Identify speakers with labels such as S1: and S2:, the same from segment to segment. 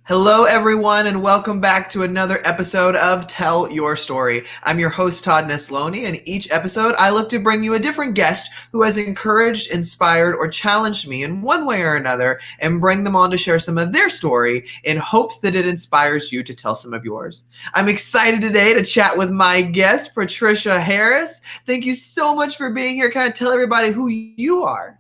S1: Hello, everyone, and welcome back to another episode of Tell Your Story. I'm your host, Todd Nesloni, and each episode I look to bring you a different guest who has encouraged, inspired, or challenged me in one way or another and bring them on to share some of their story in hopes that it inspires you to tell some of yours. I'm excited today to chat with my guest, Patricia Harris. Thank you so much for being here. Kind of tell everybody who you are.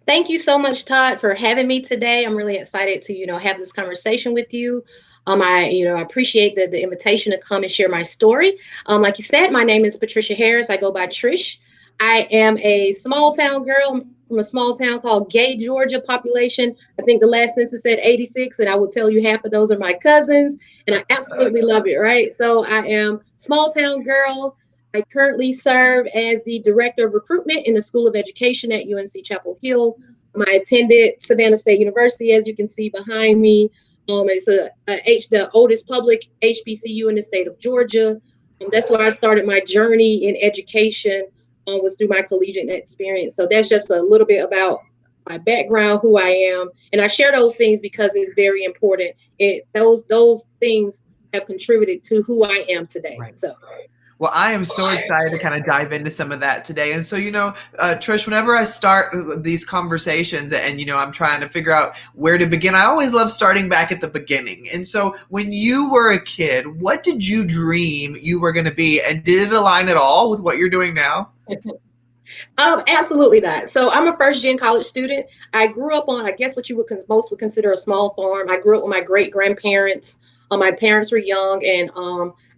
S2: Thank you so much, Todd, for having me today. I'm really excited to, have this conversation with you. I appreciate the invitation to come and share my story. Like you said, my name is Patricia Harris. I go by Trish. I am a small town girl. I'm from a small town called Gay, Georgia. Population, I think the last census said 86, and I will tell you half of those are my cousins, and I absolutely love it, right? So I am small town girl. I currently serve as the Director of Recruitment in the School of Education at UNC Chapel Hill. I attended Savannah State University, as you can see behind me. It's the oldest public HBCU in the state of Georgia. That's where I started my journey in education, was through my collegiate experience. So that's just a little bit about my background, who I am. And I share those things because it's very important. Those things have contributed to who I am today.
S1: Right.
S2: So
S1: Well, I am so excited to kind of dive into some of that today. And so, Trish, whenever I start these conversations and, I'm trying to figure out where to begin, I always love starting back at the beginning. And so when you were a kid, what did you dream you were going to be? And did it align at all with what you're doing now?
S2: Absolutely not. So I'm a first gen college student. I grew up on, I guess, what you would most would consider a small farm. I grew up with my great grandparents. My parents were young, and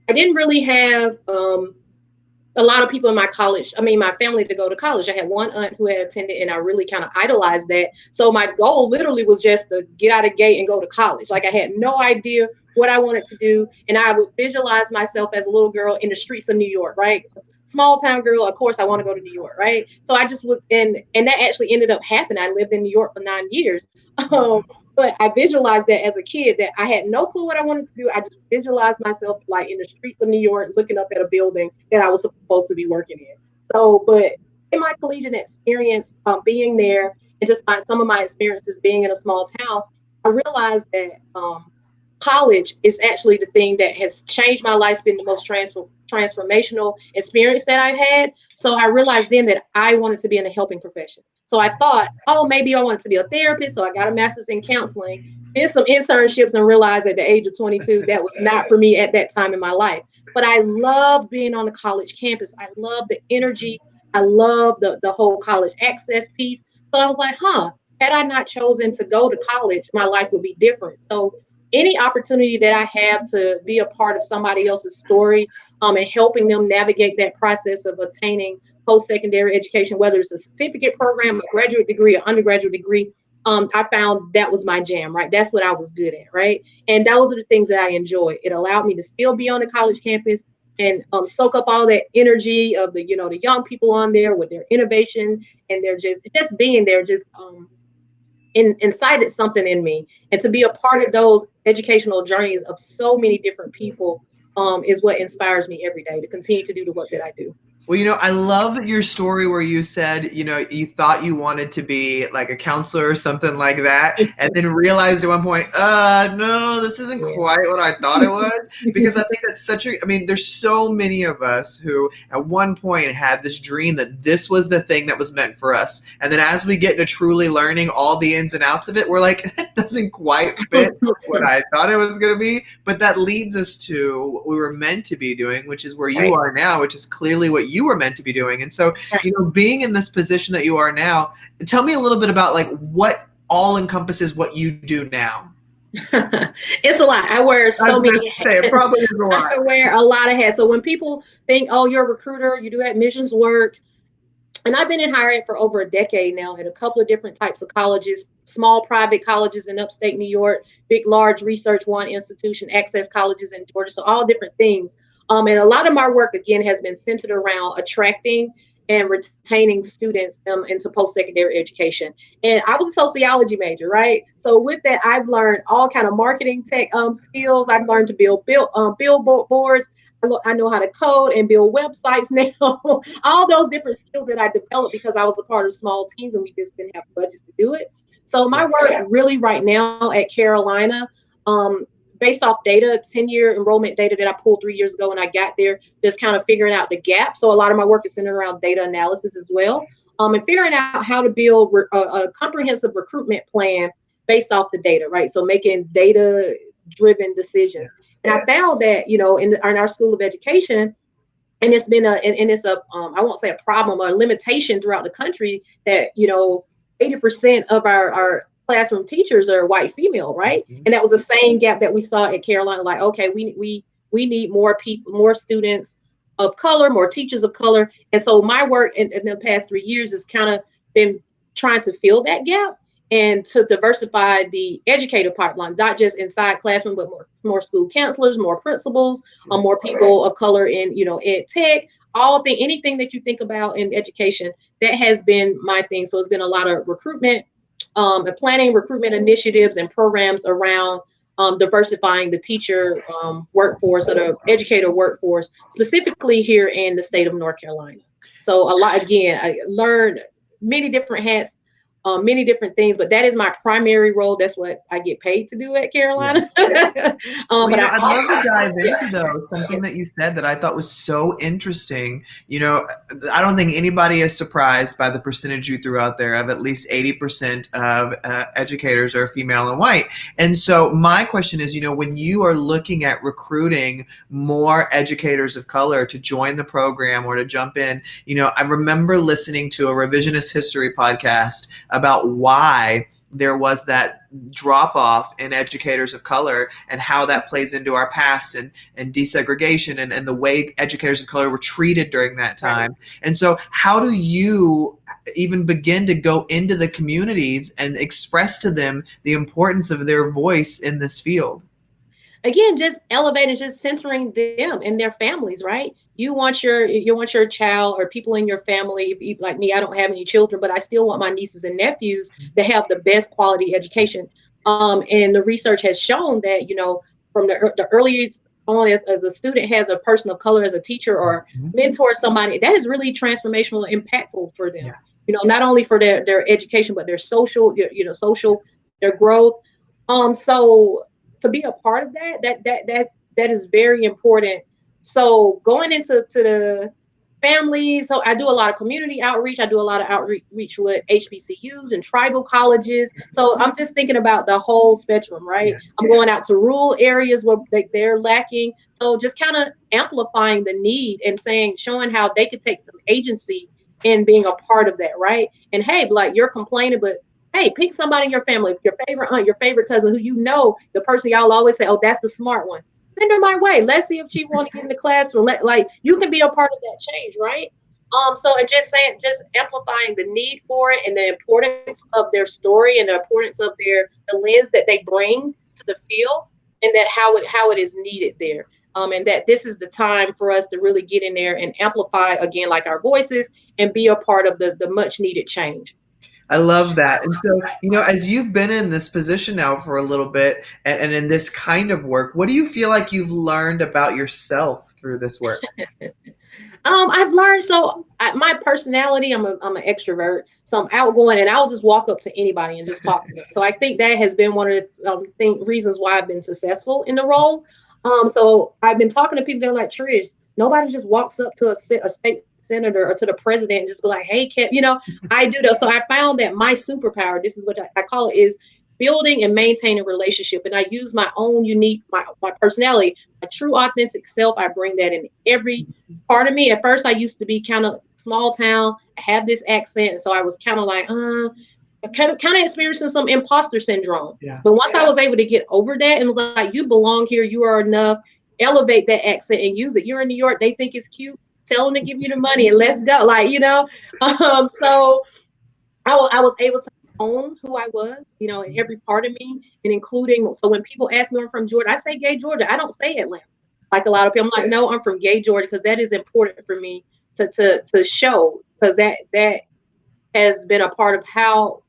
S2: I didn't really have a lot of people in my family to go to college. I had one aunt who had attended, and I really kind of idolized that. So my goal literally was just to get out of gate and go to college. Like I had no idea what I wanted to do. And I would visualize myself as a little girl in the streets of New York, right? Small town girl. Of course, I want to go to New York, right? So I just would, and that actually ended up happening. I lived in New York for 9 years. Um, but I visualized that as a kid that I had no clue what I wanted to do. I just visualized myself like in the streets of New York, looking up at a building that I was supposed to be working in. So, but in my collegiate experience, being there and just some of my experiences being in a small town, I realized that college is actually the thing that has changed my life, been the most transformational experience that I've had. So I realized then that I wanted to be in the helping profession. So I thought, oh, maybe I wanted to be a therapist. So I got a master's in counseling, did some internships, and realized at the age of 22 that was not for me at that time in my life. But I loved being on the college campus. I love the energy. I love the whole college access piece. So I was like, had I not chosen to go to college, my life would be different. So any opportunity that I have to be a part of somebody else's story, and helping them navigate that process of attaining post-secondary education, whether it's a certificate program, a graduate degree, an undergraduate degree, I found that was my jam, right? That's what I was good at, right? And those are the things that I enjoy. It allowed me to still be on the college campus and soak up all that energy of the young people on there with their innovation, and they're just being there, just incited something in me. And to be a part of those educational journeys of so many different people is what inspires me every day to continue to do the work that I do.
S1: Well, I love your story where you said, you thought you wanted to be like a counselor or something like that, and then realized at one point, no, this isn't
S2: Yeah.
S1: quite what I thought it was. Because I think that's there's so many of us who at one point had this dream that this was the thing that was meant for us. And then as we get into truly learning all the ins and outs of it, we're like, that doesn't quite fit what I thought it was going to be. But that leads us to what we were meant to be doing, which is where you
S2: Right.
S1: are now, which is clearly what you were meant to be doing. And so, being in this position that you are now, tell me a little bit about like what all encompasses what you do now.
S2: It's a lot. I wear
S1: I was
S2: so
S1: going
S2: many
S1: to say, it
S2: hats.
S1: probably is a lot.
S2: I wear a lot of hats. So when people think, oh, you're a recruiter, you do admissions work, and I've been in higher ed for over a decade now at a couple of different types of colleges, small private colleges in upstate New York, big, large research one institution, access colleges in Georgia. So all different things. And a lot of my work, again, has been centered around attracting and retaining students into post-secondary education. And I was a sociology major, right? So with that, I've learned all kind of marketing tech skills. I've learned to build billboards. I know how to code and build websites now. All those different skills that I developed because I was a part of small teams and we just didn't have budgets to do it. So my work really right now at Carolina um, based off data, 10-year enrollment data that I pulled 3 years ago when I got there, just kind of figuring out the gap. So a lot of my work is centered around data analysis as well, and figuring out how to build a comprehensive recruitment plan based off the data, right? So making data driven decisions. And I found that, in our School of Education, and it's been and it's a I won't say a problem or a limitation throughout the country that 80% of our classroom teachers are white female, right?
S1: Mhm.
S2: And that was the same gap that we saw at Carolina. Like, okay, we need more people, more students of color, more teachers of color. And so my work in the past 3 years has kind of been trying to fill that gap and to diversify the educator pipeline, not just inside classroom, but more school counselors, more principals, more people of color in ed tech, anything that you think about in education. That has been my thing. So it's been a lot of recruitment, and planning recruitment initiatives and programs around diversifying the teacher workforce or the educator workforce, specifically here in the state of North Carolina. So a lot, again, I learned many different hats, many different things, but that is my primary role. That's what I get paid to do at
S1: Yeah.
S2: Carolina.
S1: Well,
S2: But
S1: I'd love to dive
S2: yeah,
S1: into though something that you said that I thought was so interesting. I don't think anybody is surprised by the percentage you threw out there of at least 80% of educators are female and white. And so my question is, when you are looking at recruiting more educators of color to join the program or to jump in, I remember listening to a revisionist history podcast about why there was that drop off in educators of color and how that plays into our past and desegregation and the way educators of color were treated during that time. And so how do you even begin to go into the communities and express to them the importance of their voice in this field?
S2: Again, just elevating, just centering them and their families, right? You want your child or people in your family. If you, like me, I don't have any children, but I still want my nieces and nephews to have the best quality education. And the research has shown that from the earliest on, as a student has a person of color as a teacher or
S1: Mhm.
S2: mentor somebody, that is really transformational and impactful for them.
S1: Yeah.
S2: Not only for their education, but their social, their growth. So to be a part of that is very important. So going into the families, so I do a lot of community outreach. I do a lot of outreach with HBCUs and tribal colleges. So I'm just thinking about the whole spectrum, right?
S1: Yeah.
S2: I'm going out to rural areas where they're lacking. So just kind of amplifying the need and showing how they could take some agency in being a part of that, right? And hey, like, you're complaining, but hey, pick somebody in your family, your favorite aunt, your favorite cousin, who the person y'all always say, oh, that's the smart one. Send her my way. Let's see if she want to get in the classroom. Like, you can be a part of that change, right? So and just amplifying the need for it and the importance of their story and the importance of the lens that they bring to the field, and that how it is needed there. And that this is the time for us to really get in there and amplify again, like, our voices, and be a part of the much needed change.
S1: I love that. And so, as you've been in this position now for a little bit and in this kind of work, what do you feel like you've learned about yourself through this work?
S2: I've learned, my personality, I'm an extrovert, so I'm outgoing, and I'll just walk up to anybody and just talk to them. So I think that has been one of the reasons why I've been successful in the role. So I've been talking to people. They're like, Trish, nobody just walks up to a state senator or to the president and just be like, hey, Kev, I do that. So I found that my superpower, this is what I call it, is building and maintaining relationship. And I use my own unique, my personality, my true authentic self. I bring that in every part of me. At first, I used to be kind of small town. I have this accent, and so I was kind of like, kind of experiencing some imposter syndrome.
S1: Yeah.
S2: But once I was able to get over that and was like, you belong here, you are enough. Elevate that accent and use it. You're in New York, they think it's cute. Tell them to give you the money and let's go. So I was able to own who I was, in every part of me, and including. So when people ask me where I'm from, Georgia, I say gay Georgia. I don't say Atlanta like a lot of people. I'm like, no, I'm from gay Georgia, because that is important for me to show, because that has been a part of how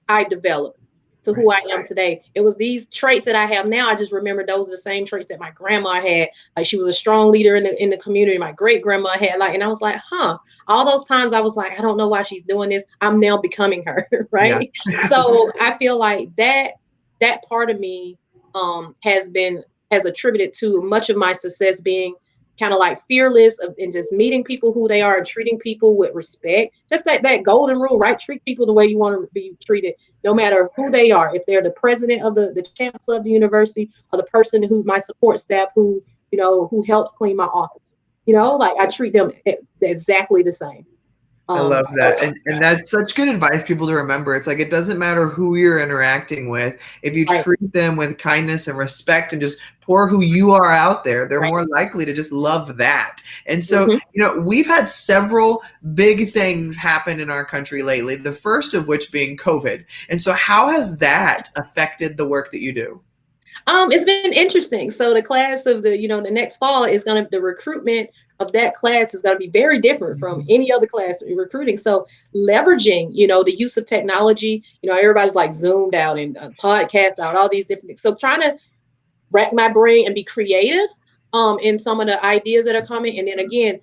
S2: I developed to
S1: Right.
S2: who I am today. It was these traits that I have now. I just remember those are the same traits that my grandma had. Like, she was a strong leader in the community. My great grandma had, and I was like, all those times I was like, I don't know why she's doing this. I'm now becoming her,
S1: Yeah.
S2: right? So I feel like that part of me has attributed to much of my success being kind of like fearless and just meeting people who they are and treating people with respect. Just that golden rule, right? Treat people the way you want to be treated, no matter who they are. If they're the president of the chancellor of the university, or the person who my support staff who who helps clean my office, like I treat them exactly the same.
S1: I love
S2: So
S1: that. And that's such good advice, people to remember. It's like it doesn't matter who you're interacting with. If you
S2: right,
S1: treat them with kindness and respect and just pour who you are out there, they're
S2: right.
S1: more likely to just love that. And so,
S2: Hmm.
S1: we've had several big things happen in our country lately, the first of which being COVID. And so how has that affected the work that you do?
S2: It's been interesting. So the class of the next fall is the recruitment of that class is gonna be very different from
S1: Mhm.
S2: any other class in recruiting. So leveraging, the use of technology, everybody's like zoomed out and podcast out, all these different things. So trying to rack my brain and be creative in some of the ideas that are coming. And then again,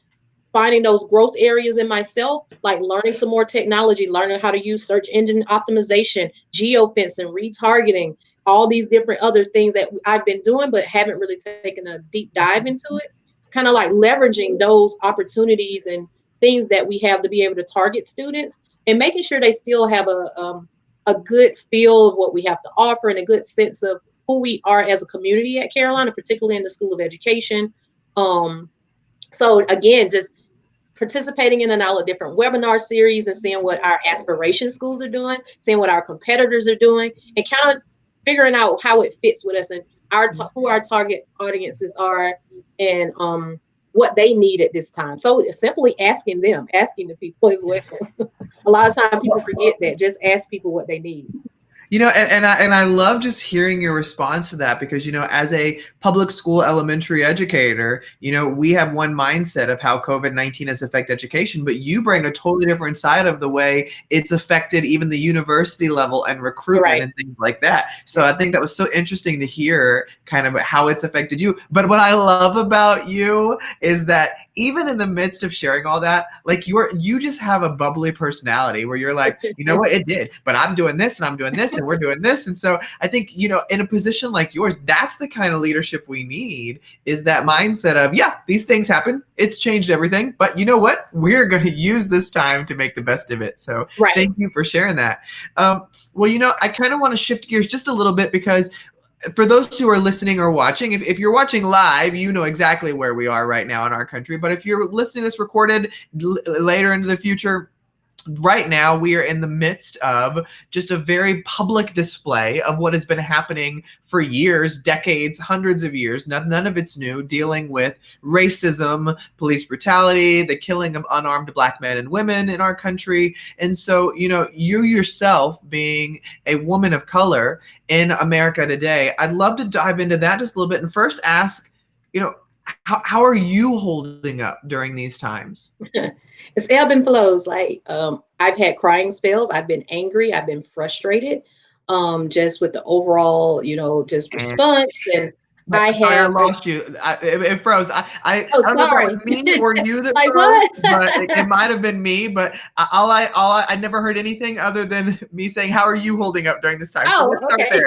S2: finding those growth areas in myself, like learning some more technology, learning how to use search engine optimization, geofencing, retargeting, all these different other things that I've been doing, but haven't really taken a deep dive into it. It's kind of like leveraging those opportunities and things that we have to be able to target students and making sure they still have a good feel of what we have to offer and a good sense of who we are as a community at Carolina, particularly in the School of Education. Um, so again, just participating in a different webinar series and seeing what our aspiration schools are doing, seeing what our competitors are doing, and kind of figuring out how it fits with us and who our target audiences are, and what they need at this time. So simply asking the people as well. A lot of times people forget that. Just ask people what they need.
S1: And I love just hearing your response to that because as a public school elementary educator, we have one mindset of how COVID-19 has affected education, but you bring a totally different side of the way it's affected even the university level and recruitment
S2: Right.
S1: and things like that. So I think that was so interesting to hear kind of how it's affected you. But what I love about you is that even in the midst of sharing all that, like you just have a bubbly personality where you're like, you know what, it did, but I'm doing this and I'm doing this and we're doing this. And so I think, in a position like yours, that's the kind of leadership we need, is that mindset of, yeah, these things happen. It's changed everything. But you know what? We're going to use this time to make the best of it. So
S2: Right.
S1: thank you for sharing that. Well, I kind of want to shift gears just a little bit because for those who are listening or watching, if you're watching live, you know exactly where we are right now in our country. But if you're listening to this recorded later into the future, right now we are in the midst of just a very public display of what has been happening for years, decades, hundreds of years. None of it's new, dealing with racism, police brutality, the killing of unarmed Black men and women in our country. And so, you yourself being a woman of color in America today, I'd love to dive into that just a little bit and first ask, how are you holding up during these times?
S2: It's ebb and flows. Like I've had crying spells. I've been angry. I've been frustrated. Just with the overall, just
S1: And
S2: response. And I
S1: sorry, I
S2: have.
S1: lost you. It froze. I
S2: Oh,
S1: don't know if that was
S2: sorry.
S1: me or you that
S2: Like
S1: froze,
S2: what?
S1: but it might have been me. But I never heard anything other than me saying, "How are you holding up during this time?" So
S2: Oh,
S1: let's start
S2: okay.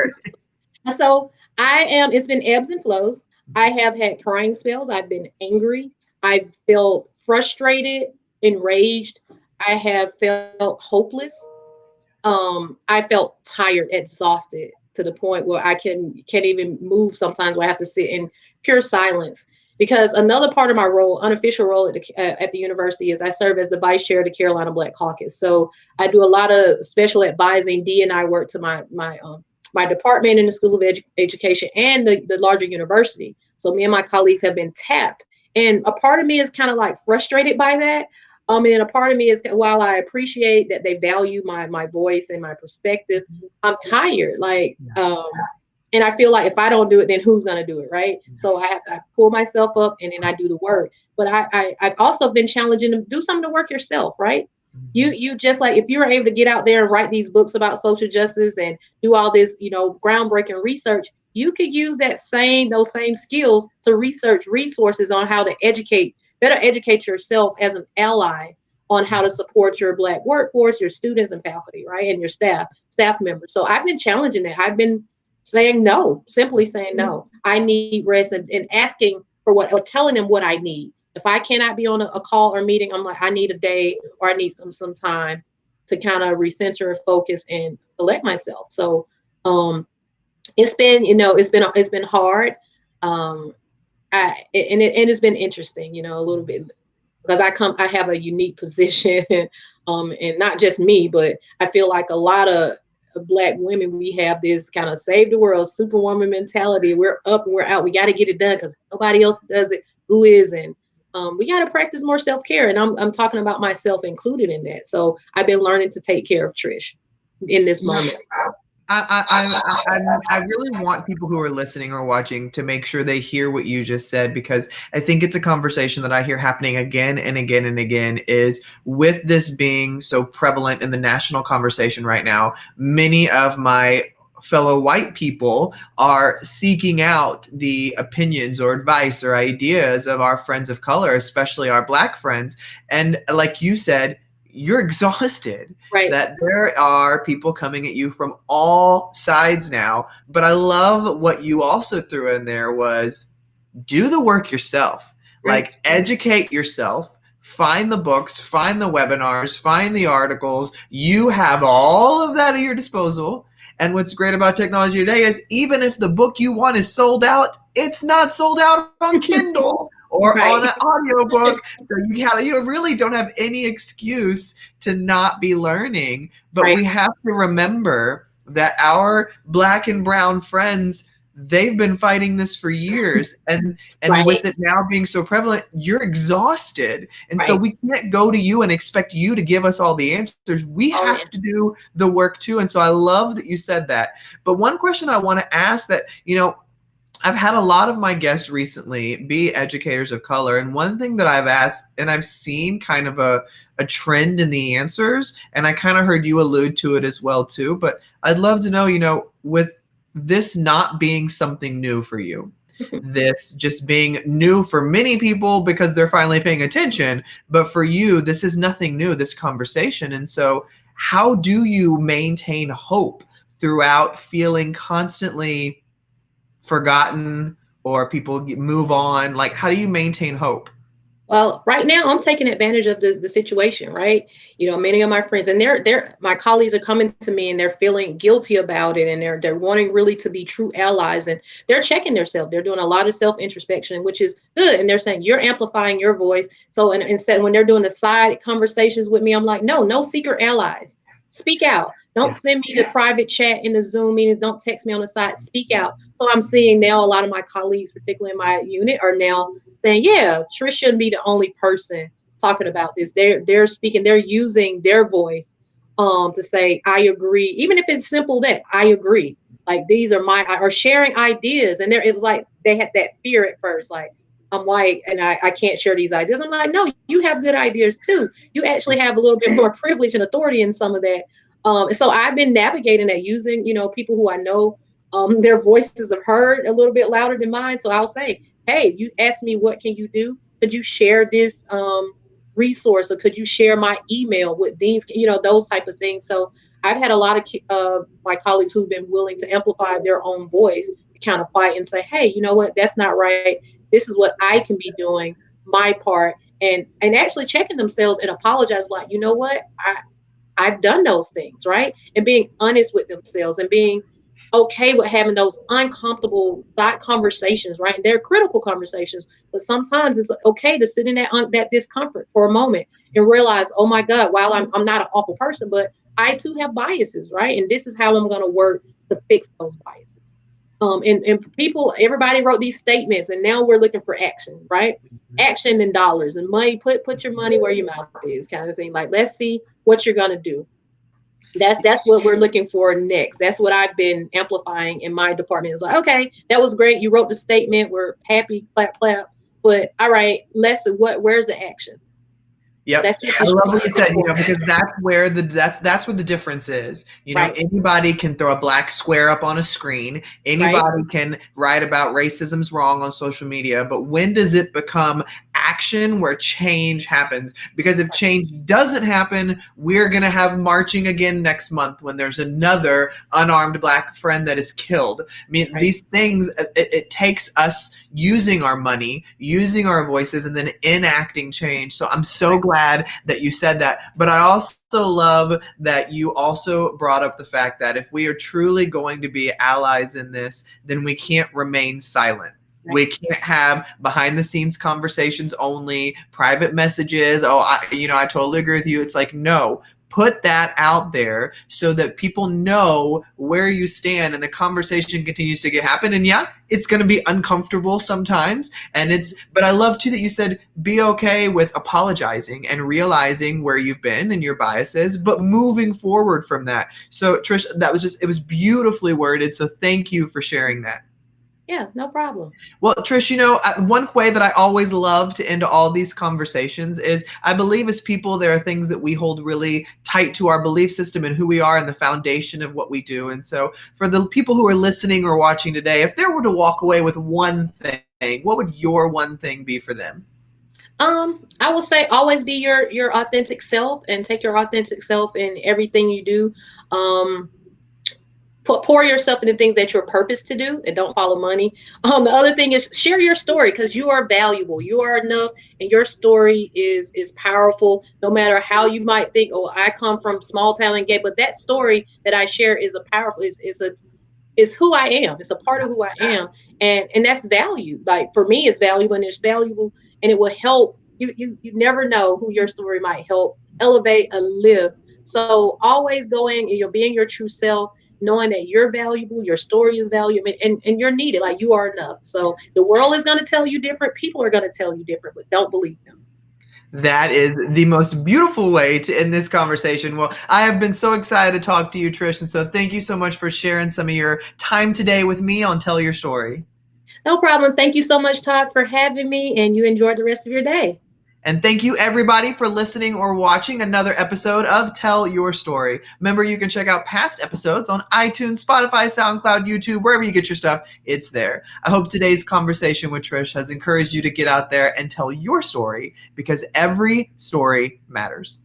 S1: there.
S2: So I am. It's been ebbs and flows. I have had crying spells. I've been angry. I've felt frustrated, enraged. I have felt hopeless. I felt tired, exhausted to the point where I can't even move sometimes, where I have to sit in pure silence. Because another part of my role, unofficial role at the university, is I serve as the vice chair of the Carolina Black Caucus. So I do a lot of special advising, D&I work to my department in the School of Education and the larger university. So me and my colleagues have been tapped, and a part of me is kind of like frustrated by that. And a part of me is, while I appreciate that they value my voice and my perspective, I'm tired. And I feel like if I don't do it, then who's gonna do it, right? So I pull myself up and then I do the work. But I've also been challenging to do some of the work yourself, right? You just, like, if you were able to get out there and write these books about social justice and do all this, groundbreaking research, you could use those same skills to research resources on how to better educate yourself as an ally on how to support your Black workforce, your students and faculty, right? And your staff members. So I've been challenging that. I've been saying no, simply saying
S1: Mhm.
S2: no. I need rest, and asking for what, or telling them what I need. If I cannot be on a call or meeting, I'm like, I need a day, or I need some time to kind of recenter and focus and collect myself. So it's been, it's been hard. Um, it has been interesting, a little bit, because I have a unique position, and not just me, but I feel like a lot of Black women, we have this kind of save the world superwoman mentality. We're up and we're out. We got to get it done because nobody else does it. Who is? And we got to practice more self care, and I'm talking about myself included in that. So I've been learning to take care of Trish in this
S1: Yeah.
S2: moment.
S1: I really want people who are listening or watching to make sure they hear what you just said, because I think it's a conversation that I hear happening again and again and again. Is with this being so prevalent in the national conversation right now, many of my fellow white people are seeking out the opinions or advice or ideas of our friends of color, especially our Black friends. And like you said, you're exhausted,
S2: Right,
S1: that there are people coming at you from all sides now. But I love what you also threw in there was do the work yourself.
S2: right,
S1: Like educate yourself, find the books, find the webinars, find the articles. You have all of that at your disposal. And what's great about technology today is even if the book you want is sold out, it's not sold out on Kindle or on
S2: right,
S1: an audiobook. So you really don't have any excuse to not be learning. But
S2: right,
S1: we have to remember that our Black and brown friends, they've been fighting this for years, and
S2: right,
S1: with it now being so prevalent, you're exhausted, and so
S2: right.
S1: we can't go to you and expect you to give us all the answers. We
S2: Oh yeah.
S1: have to do the work too. And so I love that you said that. But one question I want to ask, that I've had a lot of my guests recently be educators of color, and one thing that I've asked, and I've seen kind of a trend in the answers, and I kind of heard you allude to it as well too, but I'd love to know, with this not being something new for you, this just being new for many people because they're finally paying attention, but for you, this is nothing new, this conversation. And so how do you maintain hope throughout feeling constantly forgotten, or people move on? Like, how do you maintain hope?
S2: Well, right now I'm taking advantage of the situation, right? Many of my friends, and they're my colleagues, are coming to me and they're feeling guilty about it, and they're wanting really to be true allies, and they're checking themselves. They're doing a lot of self introspection, which is good. And they're saying you're amplifying your voice. So, and instead, when they're doing the side conversations with me, I'm like, no, no secret allies. Speak out. Don't
S1: Yeah.
S2: send me the private chat in the Zoom meetings. Don't text me on the side. Speak out. So I'm seeing now a lot of my colleagues, particularly in my unit, are now saying, yeah, Trish shouldn't be the only person talking about this. They're speaking, they're using their voice to say, I agree, even if it's simple that I agree. Like these are my or sharing ideas. And there it was like they had that fear at first, like I'm white and I can't share these ideas. I'm like, no, you have good ideas too. You actually have a little bit more privilege and authority in some of that. And so I've been navigating that using, people who I know their voices have heard a little bit louder than mine. So I'll say, hey, you asked me what can you do? Could you share this resource, or could you share my email with these, those type of things. So I've had a lot of my colleagues who've been willing to amplify their own voice, kind of fight and say, hey, you know what, that's not right. This is what I can be doing, my part, and actually checking themselves and apologize, like, you know what, I've done those things, right? And being honest with themselves and being okay with having those uncomfortable thought conversations, right? And they're critical conversations, but sometimes it's okay to sit in that discomfort for a moment and realize, oh my God, while I'm not an awful person, but I too have biases, right? And this is how I'm going to work to fix those biases. And people, everybody wrote these statements, and now we're looking for action, right? Action and dollars and money. Put your money where your mouth is, kind of thing. Like, let's see what you're gonna do. That's what we're looking for next. That's what I've been amplifying in my department. It's like, okay, that was great. You wrote the statement. We're happy, clap, clap. But all right, let's where's the action?
S1: Yep.
S2: That
S1: I love
S2: self-esteem
S1: what you
S2: is
S1: said,
S2: important.
S1: because that's where the difference is.
S2: Right.
S1: Anybody can throw a black square up on a screen.
S2: Right.
S1: Anybody can write about racism's wrong on social media, but when does it become action where change happens? Because if change doesn't happen, we're going to have marching again next month when there's another unarmed black friend that is killed. I mean,
S2: Right.
S1: these things, it takes us using our money, using our voices, and then enacting change. So I'm so
S2: Right.
S1: glad that you said that. But I also love that you also brought up the fact that if we are truly going to be allies in this, then we can't remain silent.
S2: Right.
S1: We can't have behind the scenes conversations only, private messages. Oh, I totally agree with you. It's like, no, put that out there so that people know where you stand and the conversation continues to get happen. And yeah, it's going to be uncomfortable sometimes. But I love too that you said be okay with apologizing and realizing where you've been and your biases, but moving forward from that. So Trish, it was beautifully worded. So thank you for sharing that.
S2: Yeah, no problem.
S1: Well, Trish, one way that I always love to end all these conversations is I believe as people, there are things that we hold really tight to our belief system and who we are and the foundation of what we do. And so for the people who are listening or watching today, if they were to walk away with one thing, what would your one thing be for them?
S2: I will say always be your authentic self and take your authentic self in everything you do. Um, pour yourself into things that you're purposed to do and don't follow money. The other thing is share your story because you are valuable. You are enough, and your story is powerful. No matter how you might think, oh, I come from small town and gay, but that story that I share is a powerful is who I am. It's a part of who I am, and that's value. Like for me, it's valuable and it's valuable, and it will help you. You never know who your story might help elevate and live. So always going and you're being your true self, knowing that you're valuable, your story is valuable, and you're needed. Like you are enough. So the world is going to tell you different. People are going to tell you different, but don't believe them.
S1: That is the most beautiful way to end this conversation. Well, I have been so excited to talk to you, Trish. And so thank you so much for sharing some of your time today with me on Tell Your Story.
S2: No problem. Thank you so much, Todd, for having me, and you enjoy the rest of your day.
S1: And thank you, everybody, for listening or watching another episode of Tell Your Story. Remember, you can check out past episodes on iTunes, Spotify, SoundCloud, YouTube, wherever you get your stuff, it's there. I hope today's conversation with Trish has encouraged you to get out there and tell your story because every story matters.